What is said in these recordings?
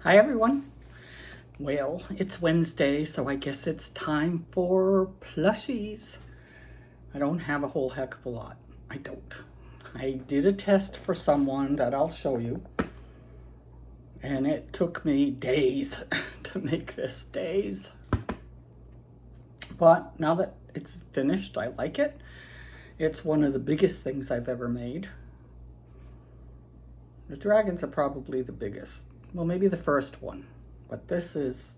Hi everyone. Well, it's Wednesday, so I guess it's time for plushies. I don't have a whole heck of a lot. I don't. I did a test for someone that I'll show you, and it took me days to make this, days. But now that it's finished, I like it. It's one of the biggest things I've ever made. The dragons are probably the biggest. Well, maybe the first one. But this is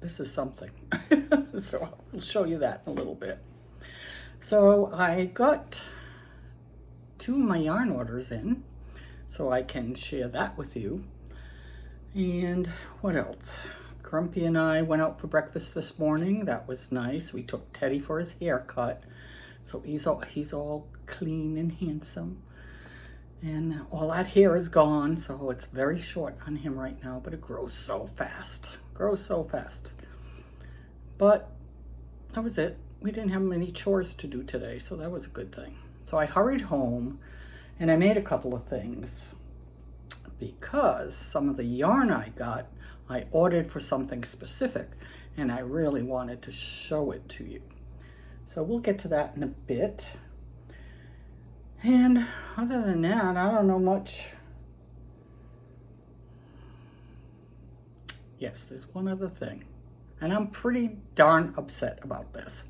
something. So I'll show you that in a little bit. So I got 2 of my yarn orders in, so I can share that with you. And what else? Grumpy and I went out for breakfast this morning. That was nice. We took Teddy for his haircut, so he's all clean and handsome. And all that hair is gone, so it's very short on him right now, but it grows so fast. But that was it. We didn't have many chores to do today, so that was a good thing. So I hurried home and I made a couple of things because some of the yarn I got, I ordered for something specific and I really wanted to show it to you. So we'll get to that in a bit. And other than that, I don't know much. Yes, there's one other thing. And I'm pretty darn upset about this.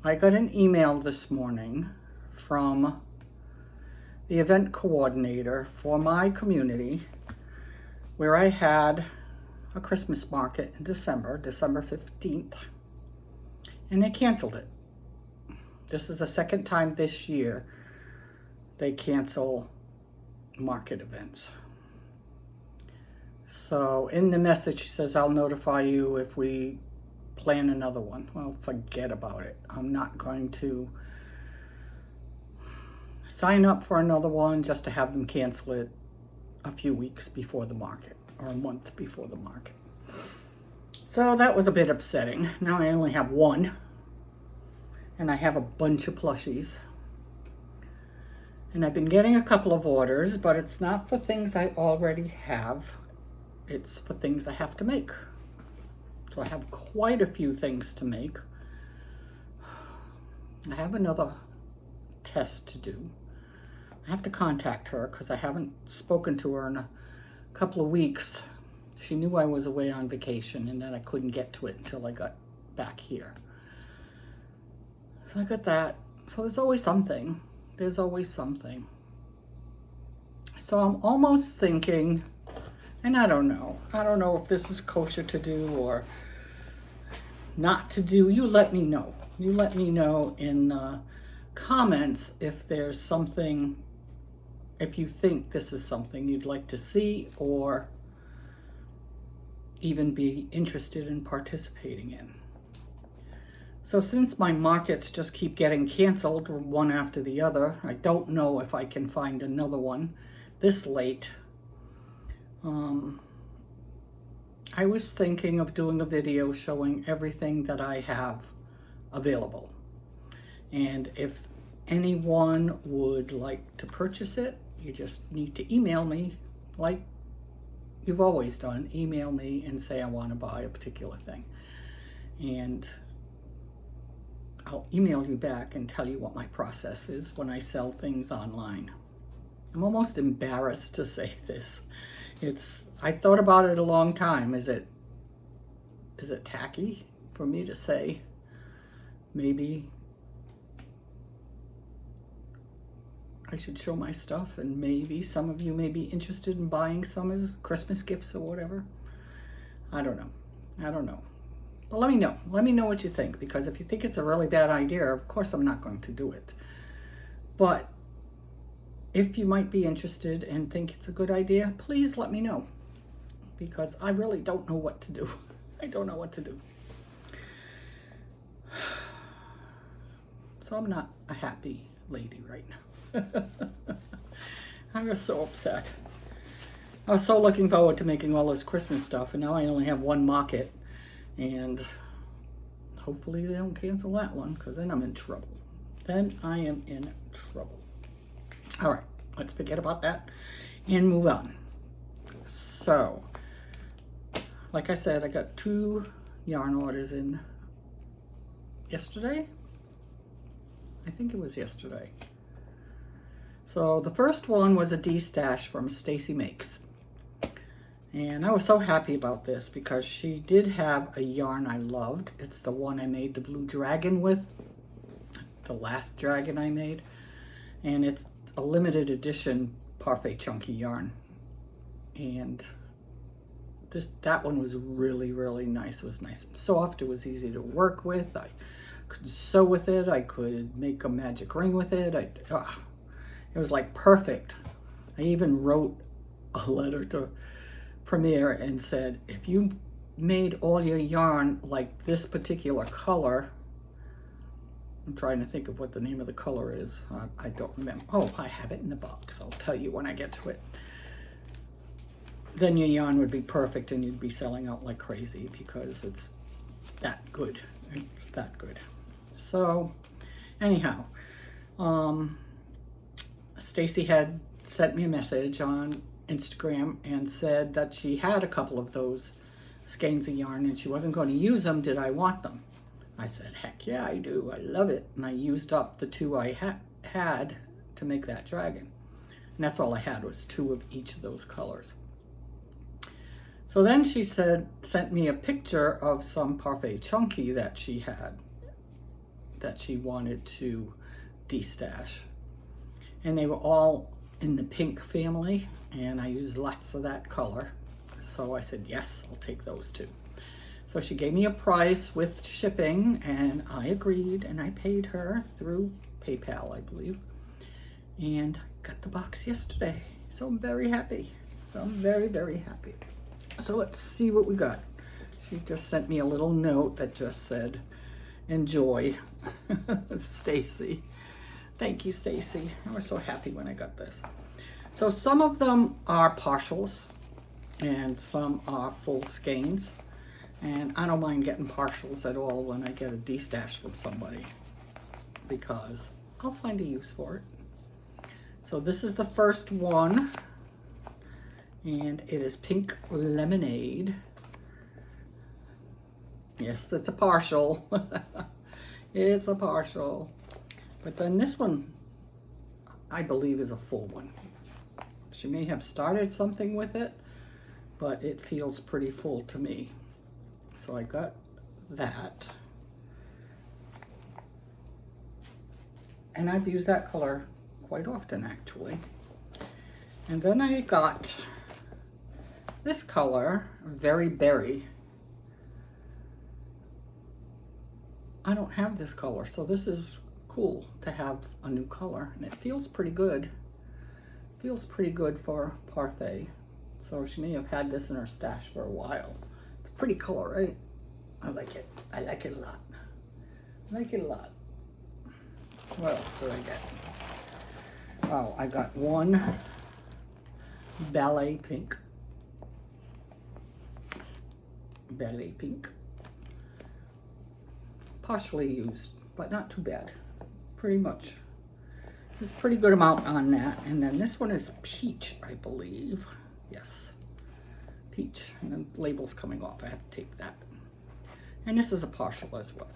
I got an email this morning from the event coordinator for my community where I had a Christmas market in December 15th, and they canceled it. This is the second time this year they cancel market events. So in the message she says, I'll notify you if we plan another one. Well, forget about it. I'm not going to sign up for another one just to have them cancel it a few weeks before the market or a month before the market. So that was a bit upsetting. Now I only have one. And I have a bunch of plushies. And I've been getting a couple of orders, but it's not for things I already have. It's for things I have to make. So I have quite a few things to make. I have another test to do. I have to contact her because I haven't spoken to her in a couple of weeks. She knew I was away on vacation and that I couldn't get to it until I got back here. So I got that. So there's always something. There's always something. So I'm almost thinking, and I don't know if this is kosher to do or not to do. You let me know. You let me know in the comments if there's something, if you think this is something you'd like to see or even be interested in participating in. So since my markets just keep getting canceled one after the other, I don't know if I can find another one this late. I was thinking of doing a video showing everything that I have available. And if anyone would like to purchase it, you just need to email me like you've always done. Email me and say I want to buy a particular thing. And I'll email you back and tell you what my process is when I sell things online. I'm almost embarrassed to say this. I thought about it a long time. Is it tacky for me to say maybe I should show my stuff and maybe some of you may be interested in buying some as Christmas gifts or whatever? I don't know. But let me know. Let me know what you think, because if you think it's a really bad idea, of course I'm not going to do it. But if you might be interested and think it's a good idea, please let me know, because I really don't know what to do. I don't know what to do. So I'm not a happy lady right now. I was so upset. I was so looking forward to making all this Christmas stuff, and now I only have one market. And hopefully they don't cancel that one, because then I'm in trouble. Then I am in trouble. All right, let's forget about that and move on. So, like I said, I got 2 yarn orders in yesterday. I think it was yesterday. So the first one was a D-stash from Stacy Makes. And I was so happy about this because she did have a yarn I loved. It's the one I made the blue dragon with, the last dragon I made. And it's a limited edition Parfait chunky yarn. And that one was really, really nice. It was nice and soft. It was easy to work with. I could sew with it. I could make a magic ring with it. It was like perfect. I even wrote a letter to Premier and said, if you made all your yarn like this particular color, I'm trying to think of what the name of the color is. I don't remember. Oh, I have it in the box. I'll tell you when I get to it. Then your yarn would be perfect and you'd be selling out like crazy because it's that good. It's that good. So anyhow, Stacy had sent me a message on Instagram and said that she had a couple of those skeins of yarn and she wasn't going to use them. Did I want them? I said, heck yeah, I do. I love it. And I used up the 2 I had to make that dragon. And that's all I had was 2 of each of those colors. So then she sent me a picture of some Parfait chunky that she had that she wanted to de-stash. And they were all in the pink family, and I used lots of that color. So I said, yes, I'll take those 2. So she gave me a price with shipping, and I agreed, and I paid her through PayPal, I believe. And got the box yesterday. So I'm very happy. So I'm very, very happy. So let's see what we got. She just sent me a little note that just said, enjoy, Stacy. Thank you, Stacy. I was so happy when I got this. So some of them are partials and some are full skeins. And I don't mind getting partials at all when I get a D-stash from somebody because I'll find a use for it. So this is the first one and it is Pink Lemonade. Yes, it's a partial. It's a partial. But then this one, I believe, is a full one. She may have started something with it, but it feels pretty full to me. So I got that. And I've used that color quite often, actually. And then I got this color, Very Berry. I don't have this color, so this is cool to have a new color, and it feels pretty good. Feels pretty good for Parfait. So she may have had this in her stash for a while. It's a pretty color, right? I like it. I like it a lot. I like it a lot. What else did I get? Oh, I got one Ballet Pink. Ballet Pink. Partially used, but not too bad. Pretty much. There's a pretty good amount on that. And then this one is Peach, I believe. Yes. Peach. And the label's coming off. I have to take that. And this is a partial as well.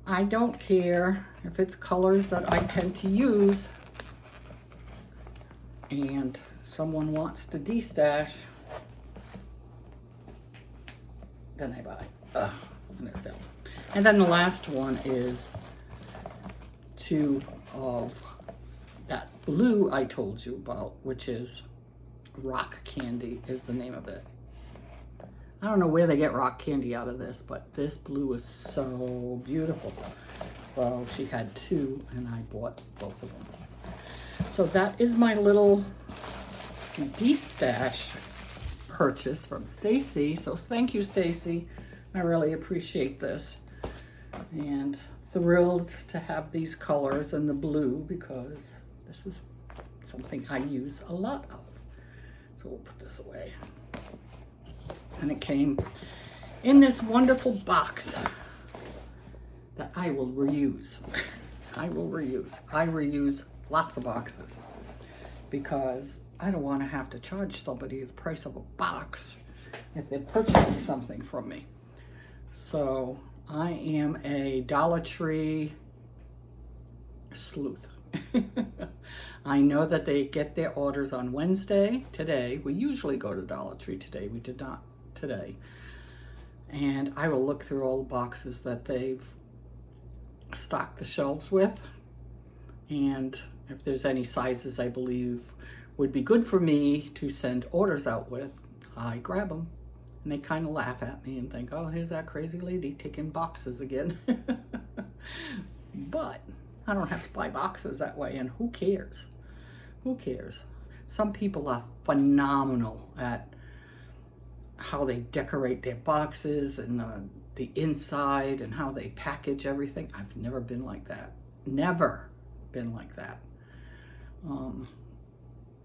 I don't care if it's colors that I tend to use and someone wants to de-stash, then I buy. And it fell. And then the last one is 2 of that blue I told you about, which is Rock Candy is the name of it. I don't know where they get rock candy out of this, but this blue is so beautiful. So she had 2 and I bought both of them. So that is my little de-stash purchase from Stacy. So thank you, Stacy. I really appreciate this. And thrilled to have these colors in the blue because this is something I use a lot of. So we'll put this away. And it came in this wonderful box that I will reuse. I will reuse. I reuse lots of boxes because I don't want to have to charge somebody the price of a box if they're purchasing something from me. So I am a Dollar Tree sleuth. I know that they get their orders on Wednesday. Today, we usually go to Dollar Tree today. We did not today. And I will look through all the boxes that they've stocked the shelves with. And if there's any sizes I believe would be good for me to send orders out with, I grab them. And they kind of laugh at me and think, oh, here's that crazy lady taking boxes again. But I don't have to buy boxes that way, and who cares? Who cares? Some people are phenomenal at how they decorate their boxes and the inside and how they package everything. I've never been like that. Never been like that.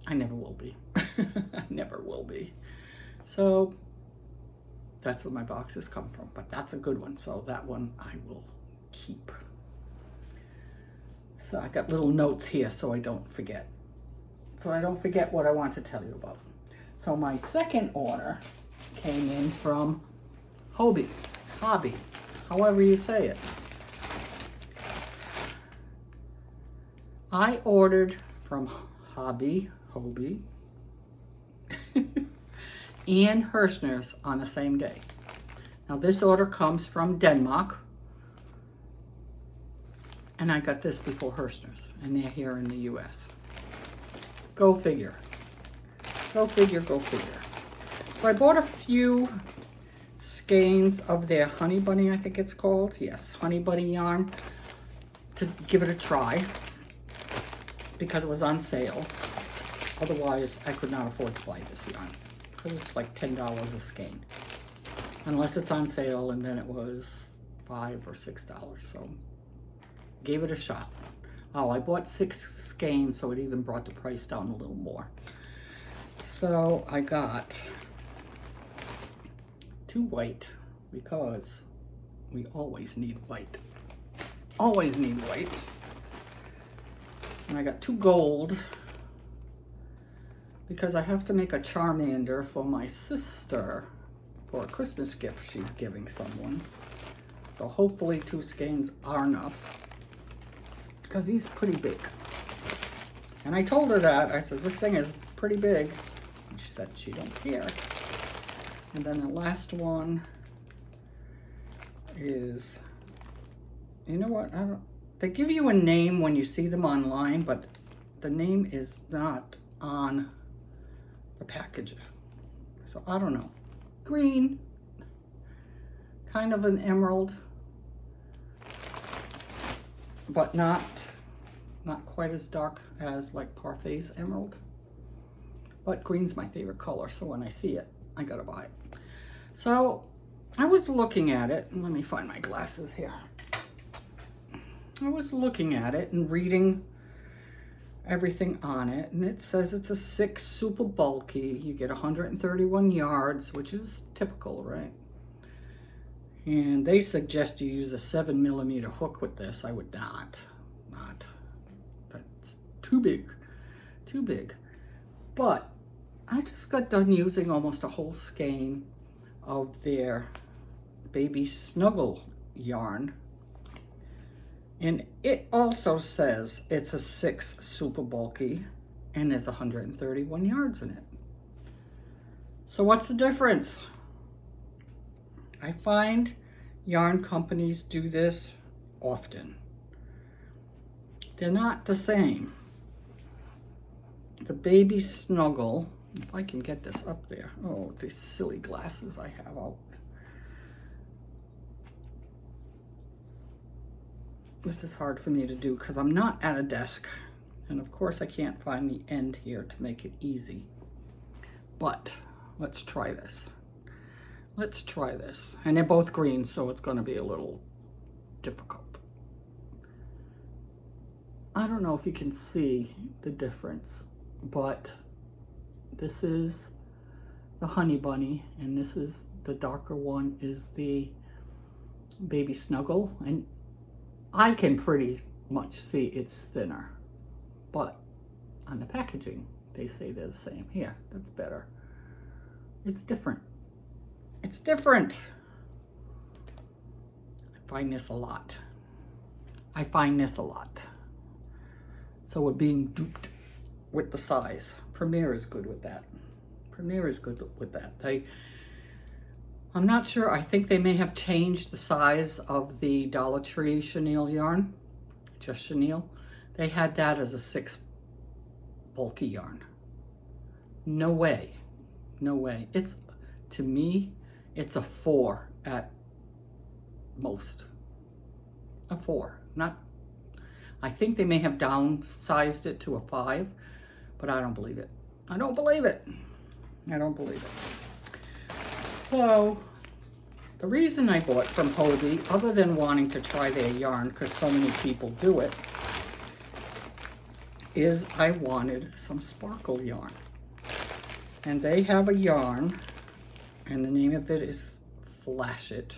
I never will be. I never will be. So that's where my boxes come from, but that's a good one. So that one I will keep. So I got little notes here so I don't forget. So I don't forget what I want to tell you about. So my second order came in from Hobby, however you say it. I ordered from Hobby, and Hirschner's on the same day. Now this order comes from Denmark, and I got this before Hirschner's, and they're here in the US. Go figure. Go figure, go figure. So I bought a few skeins of their Honey Bunny, I think it's called. Yes, Honey Bunny yarn, to give it a try because it was on sale. Otherwise, I could not afford to buy this yarn because it's like $10 a skein. Unless it's on sale, and then it was $5 or $6, so gave it a shot. Oh, I bought 6 skeins, so it even brought the price down a little more. So I got 2 white because we always need white. Always need white. And I got 2 gold because I have to make a Charmander for my sister for a Christmas gift she's giving someone. So hopefully 2 skeins are enough because he's pretty big. And I told her that. I said, this thing is pretty big. And she said she don't care. And then the last one is, you know what? They give you a name when you see them online, but the name is not on the package. So I don't know. Green, kind of an emerald, but not quite as dark as like Parfait's emerald. But green's my favorite color, so when I see it, I gotta buy it. So I was looking at it, and let me find my glasses here. I was looking at it and reading everything on it, and it says it's a 6 super bulky. You get 131 yards, which is typical, right? And they suggest you use a 7mm hook with this. I would not. That's too big. But I just got done using almost a whole skein of their Baby Snuggle yarn. And it also says it's a 6 super bulky and there's 131 yards in it. So what's the difference? I find yarn companies do this often. They're not the same. The Baby Snuggle, if I can get this up there. Oh, these silly glasses I have out. This is hard for me to do because I'm not at a desk. And of course I can't find the end here to make it easy. But let's try this. Let's try this. And they're both green, so it's going to be a little difficult. I don't know if you can see the difference, but this is the Honey Bunny, and this is the darker one is the Baby Snuggle. And I can pretty much see it's thinner, but on the packaging, they say they're the same. Here, that's better. It's different. It's different. I find this a lot. I find this a lot. So we're being duped with the size. Premier is good with that. Premier is good with that. I'm not sure. I think they may have changed the size of the Dollar Tree chenille yarn. Just chenille. They had that as a 6 bulky yarn. No way. No way. It's, to me, it's a 4 at most. A 4. Not, I think they may have downsized it to a 5, but I don't believe it. I don't believe it. I don't believe it. So, the reason I bought from Hobie, other than wanting to try their yarn, because so many people do it, is I wanted some sparkle yarn. And they have a yarn, and the name of it is Flash It.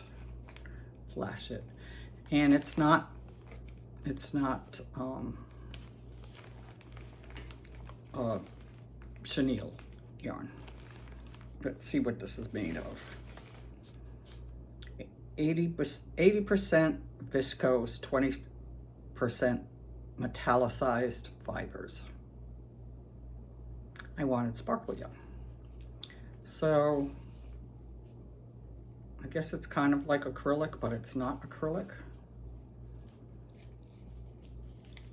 Flash It. And it's not chenille yarn. Let's see what this is made of. 80% viscose, 20% metallicized fibers. I wanted sparkle yarn. So I guess it's kind of like acrylic, but it's not acrylic.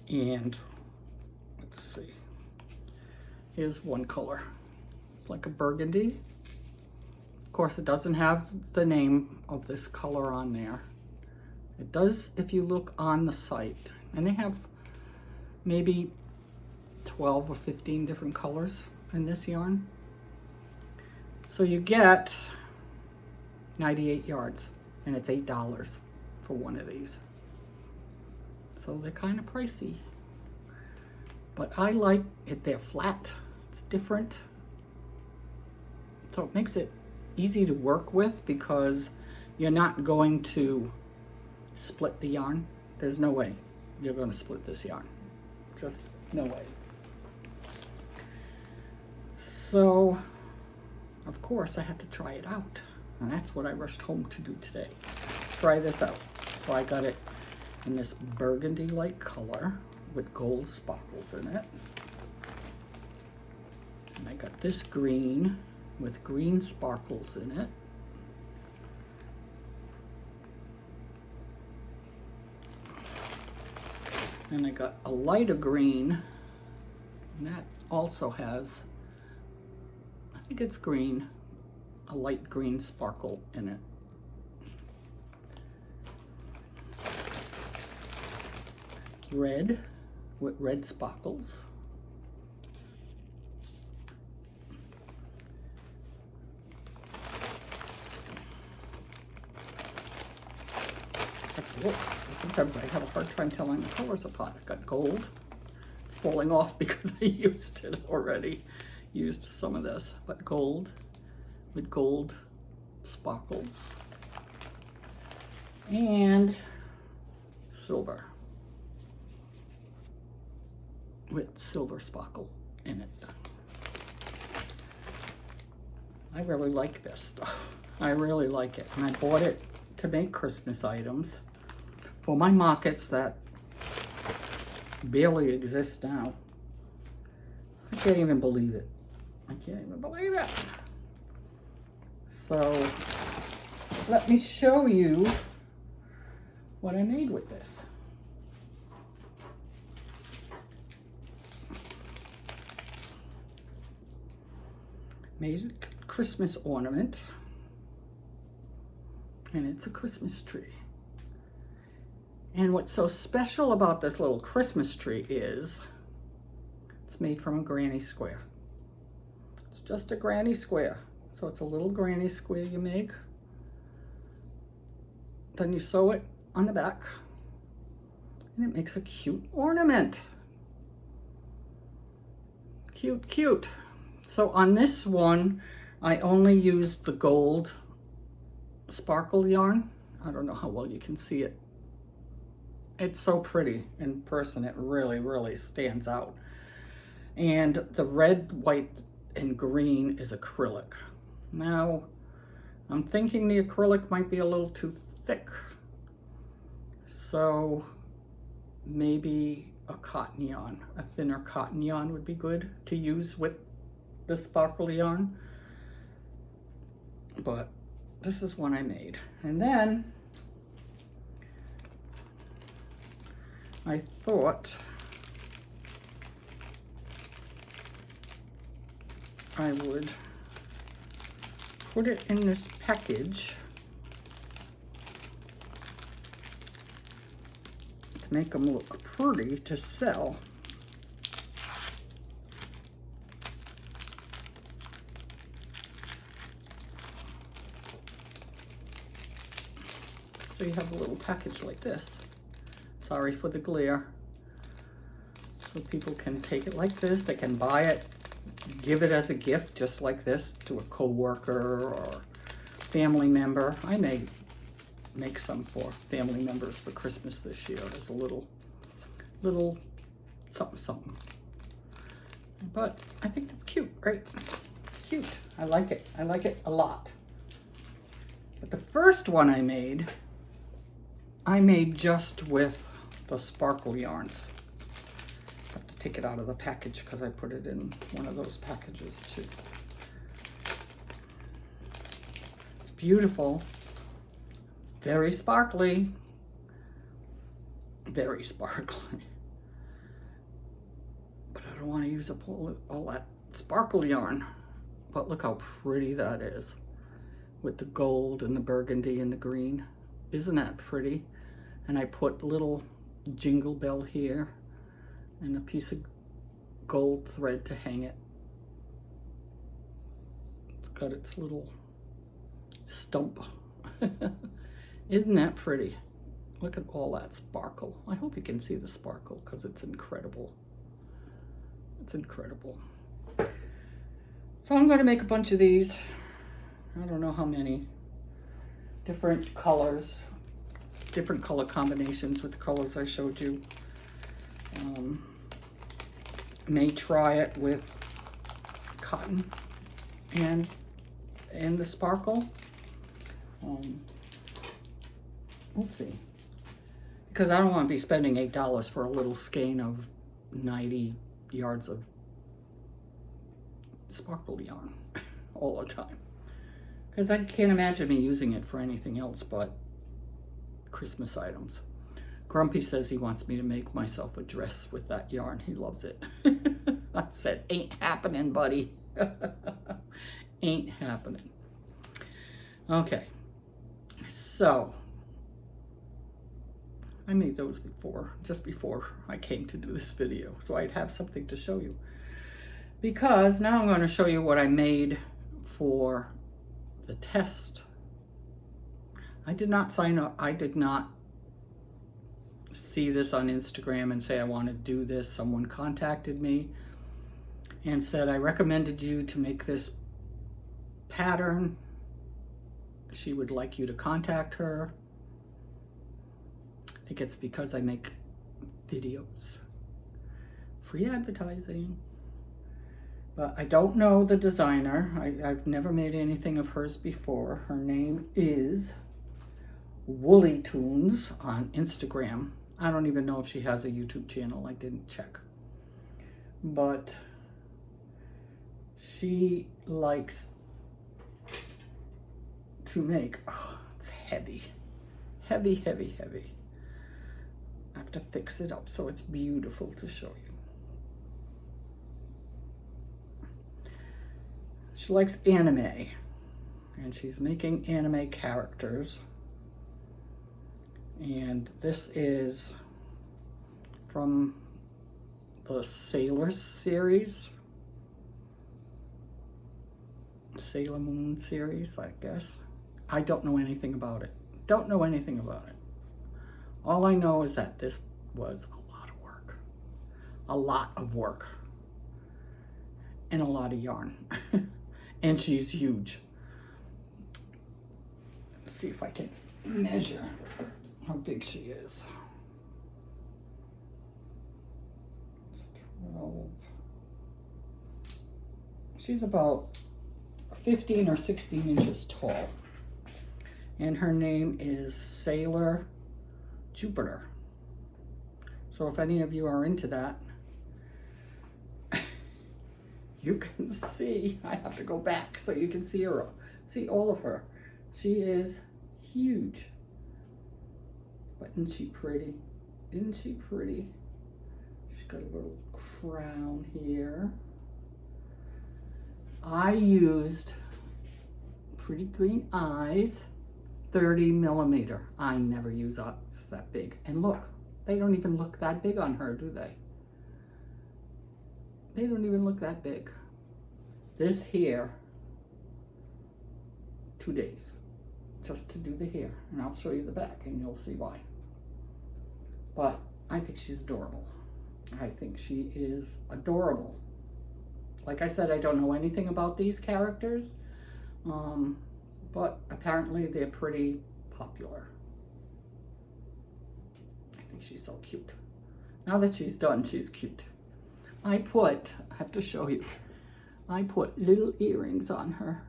And let's see. Here's one color. It's like a burgundy. Of course, it doesn't have the name of this color on there. It does if you look on the site. And they have maybe 12 or 15 different colors in this yarn. So you get 98 yards, and it's $8 for one of these. So they're kind of pricey. But I like it. They're flat. It's different. So it makes it easy to work with because you're not going to split the yarn. There's no way you're going to split this yarn. Just no way. So, of course, I had to try it out. And that's what I rushed home to do today. Try this out. So I got it in this burgundy-like color with gold sparkles in it. And I got this green with green sparkles in it. And I got a lighter green, and that also has, I think it's green, a light green sparkle in it. Red with red sparkles. Sometimes I have a hard time telling the colors apart. I've got gold. It's falling off because I used it already. Used some of this, but gold with gold sparkles. And silver with silver sparkle in it. I really like this stuff. I really like it. And I bought it to make Christmas items for my markets that barely exist now. I can't even believe it. I can't even believe it. So let me show you what I made with this. Made a Christmas ornament, and it's a Christmas tree. And what's so special about this little Christmas tree is it's made from a granny square. It's just a granny square. So it's a little granny square you make. Then you sew it on the back, and it makes a cute ornament. Cute, cute. So on this one, I only used the gold sparkle yarn. I don't know how well you can see it. It's so pretty in person. It really, really stands out. And the red, white, and green is acrylic. Now, I'm thinking the acrylic might be a little too thick. So maybe a cotton yarn, a thinner cotton yarn would be good to use with the sparkle yarn. But this is one I made. And then I thought I would put it in this package to make them look pretty to sell. So you have a little package like this. Sorry for the glare. So people can take it like this. They can buy it, give it as a gift just like this to a co-worker or family member. I may make some for family members for Christmas this year as a little something. But I think it's cute, right? Cute. I like it. I like it a lot. But the first one I made just with the sparkle yarns. I have to take it out of the package because I put it in one of those packages too. It's beautiful. Very sparkly. Very sparkly. But I don't want to use up all that sparkle yarn. But look how pretty that is. With the gold and the burgundy and the green. Isn't that pretty? And I put little jingle bell here and a piece of gold thread to hang it. It's got its little stump. Isn't that pretty? Look at all that sparkle. I hope you can see the sparkle because it's incredible. It's incredible. So I'm going to make a bunch of these. I don't know how many. Different colors. Different color combinations with the colors I showed you. May try it with cotton and the sparkle. We'll see. Because I don't want to be spending $8 for a little skein of 90 yards of sparkle yarn all the time. Because I can't imagine me using it for anything else but Christmas items. Grumpy says he wants me to make myself a dress with that yarn. He loves it. I said, ain't happening, buddy. Ain't happening. Okay. So, I made those before, just before I came to do this video. So I'd have something to show you. Because now I'm going to show you what I made for the test. I did not sign up. I did not see this on Instagram and say I want to do this. Someone contacted me and said, I recommended you to make this pattern. She would like you to contact her. I think it's because I make videos. Free advertising. But I don't know the designer. I've never made anything of hers before. Her name is WooleyTunes on Instagram. I don't even know if she has a YouTube channel. I didn't check. But she likes to make, oh, it's heavy. Heavy, heavy, heavy. I have to fix it up so it's beautiful to show you. She likes anime, and she's making anime characters. And this is from the Sailor series. Sailor Moon series, I guess. I don't know anything about it. Don't know anything about it. All I know is that this was a lot of work. A lot of work. And a lot of yarn. And she's huge. Let's see if I can measure how big she is. 12. She's about 15 or 16 inches tall. And her name is Sailor Jupiter. So if any of you are into that, you can see, I have to go back so you can see her, see all of her. She is huge. But isn't she pretty? Isn't she pretty? She's got a little crown here. I used pretty green eyes, 30 millimeter. I never use eyes that big. And look, they don't even look that big on her, do they? They don't even look that big. This hair, 2 days, just to do the hair. And I'll show you the back and you'll see why. But I think she's adorable. I think she is adorable. Like I said, I don't know anything about these characters, but apparently they're pretty popular. I think she's so cute. Now that she's done, she's cute. I have to show you, I put little earrings on her.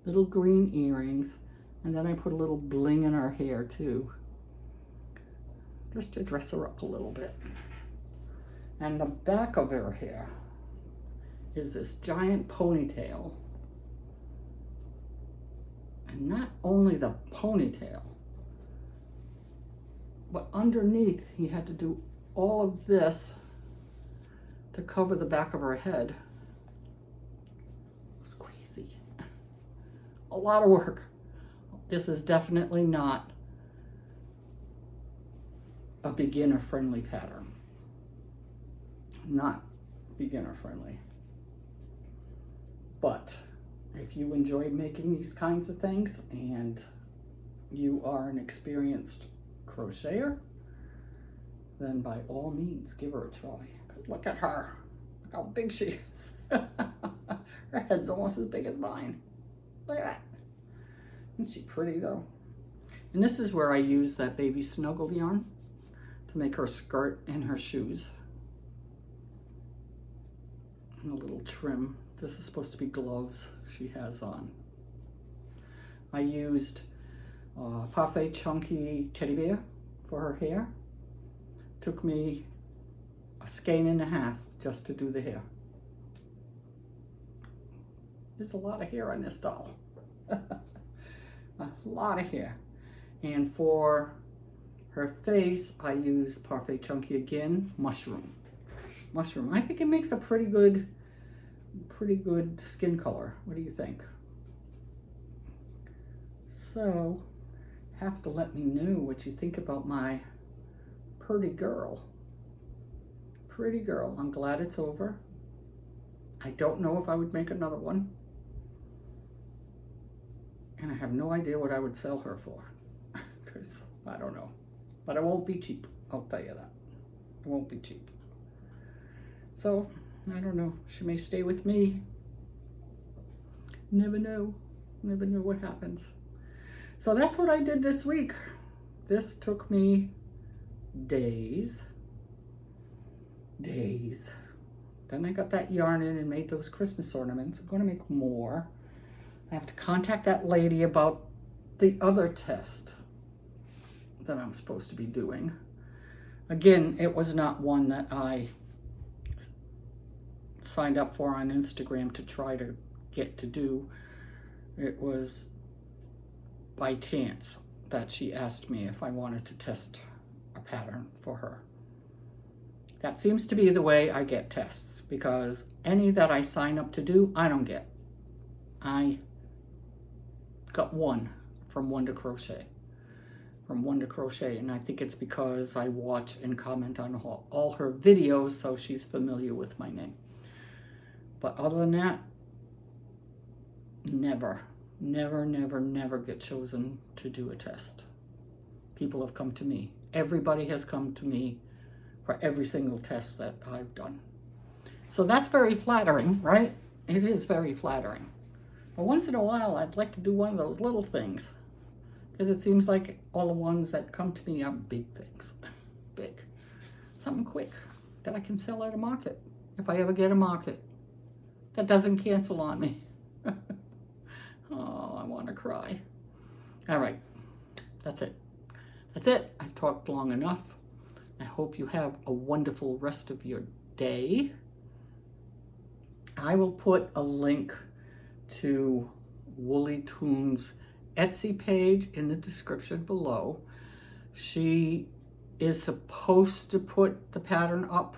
Little green earrings. And then I put a little bling in her hair too. Just to dress her up a little bit. And the back of her hair is this giant ponytail. And not only the ponytail, but underneath he had to do all of this to cover the back of her head. It's crazy. A lot of work. This is definitely not a beginner-friendly pattern. Not beginner-friendly. But if you enjoy making these kinds of things and you are an experienced crocheter, then by all means give her a try. Look at her. Look how big she is. Her head's almost as big as mine. Look at that. Isn't she pretty though? And this is where I use that baby snuggle yarn to make her skirt and her shoes. And a little trim. This is supposed to be gloves she has on. I used Parfait Chunky Teddy Bear for her hair. Took me a skein and a half just to do the hair. There's a lot of hair on this doll. A lot of hair. And for her face, I use Parfait Chunky again, mushroom. Mushroom. I think it makes a pretty good skin color. What do you think? So, have to let me know what you think about my pretty girl. Pretty girl. I'm glad it's over. I don't know if I would make another one. And I have no idea what I would sell her for. Because I don't know. But it won't be cheap. I'll tell you that. It won't be cheap. So, I don't know. She may stay with me. Never know. Never know what happens. So that's what I did this week. This took me days. Then I got that yarn in and made those Christmas ornaments. I'm going to make more. I have to contact that lady about the other test that I'm supposed to be doing. Again, it was not one that I signed up for on Instagram to try to get to do. It was by chance that she asked me if I wanted to test a pattern for her. That seems to be the way I get tests, because any that I sign up to do, I don't get. I got one from Wonder Crochet. And I think it's because I watch and comment on all her videos, so she's familiar with my name. But other than that, never get chosen to do a test. People have come to me. Everybody has come to me for every single test that I've done. So that's very flattering, right? It is very flattering. But once in a while, I'd like to do one of those little things, because it seems like all the ones that come to me are big things. Big. Something quick that I can sell at a market, if I ever get a market. that doesn't cancel on me. Oh, I want to cry. All right, that's it. That's it. I've talked long enough. I hope you have a wonderful rest of your day. I will put a link to WooleyTunes' Etsy page in the description below. She is supposed to put the pattern up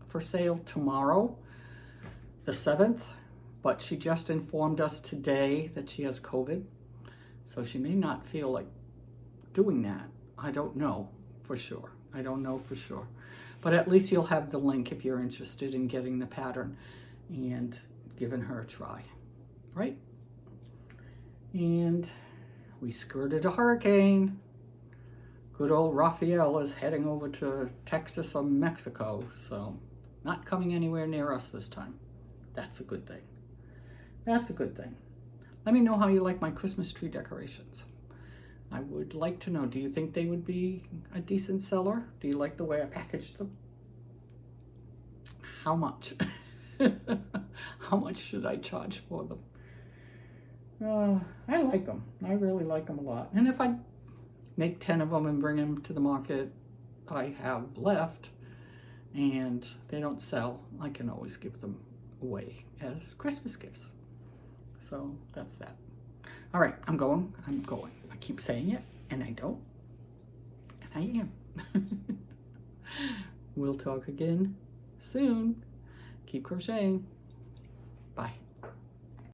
for sale tomorrow, the 7th, but she just informed us today that she has COVID, so she may not feel like doing that. I don't know for sure. I don't know for sure. But at least you'll have the link if you're interested in getting the pattern and giving her a try, right? And we skirted a hurricane. Good old Raphael is heading over to Texas or Mexico, so not coming anywhere near us this time. That's a good thing. That's a good thing. Let me know how you like my Christmas tree decorations. I would like to know, do you think they would be a decent seller? Do you like the way I packaged them? How much? How much should I charge for them? I like them. I really like them a lot. And if I make 10 of them and bring them to the market I have left and they don't sell, I can always give them away as Christmas gifts. So that's that. All right, I'm going. I keep saying it and I don't. And I am. We'll talk again soon. Keep crocheting. Bye.